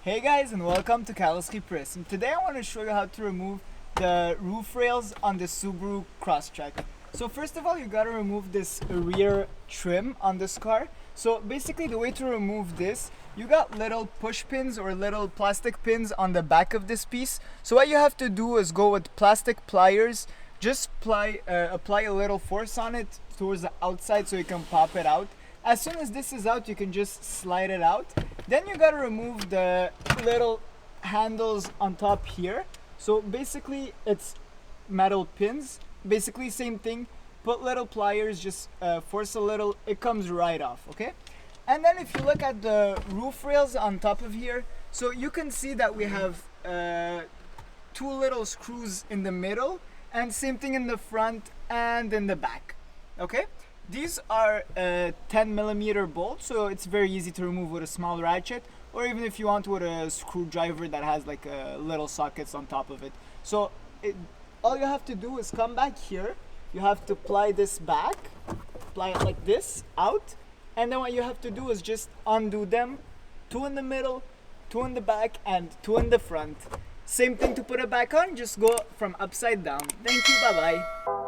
Hey guys, and welcome to Carrosserie Prisme. Today I want to show you how to remove the roof rails on the Subaru Crosstrek. So first of all, you gotta remove this rear trim on this car. So basically the way to remove this, you got little push pins or little plastic pins on the back of this piece. So what you have to do is go with plastic pliers, just apply a little force on it towards the outside so you can pop it out. As soon as this is out, you can just slide it out. Then you gotta remove the little handles on top here. So basically it's metal pins. Basically same thing, put little pliers, just force a little, it comes right off, okay? And then if you look at the roof rails on top of here, so you can see that we have two little screws in the middle, and same thing in the front and in the back, okay? These are 10mm bolts, so it's very easy to remove with a small ratchet, or even if you want with a screwdriver that has like little sockets on top of it. So all you have to do is come back here, you have to ply this back, ply it like this, out, and then what you have to do is just undo them, two in the middle, two in the back, and two in the front. Same thing to put it back on, just go from upside down. Thank you, bye bye.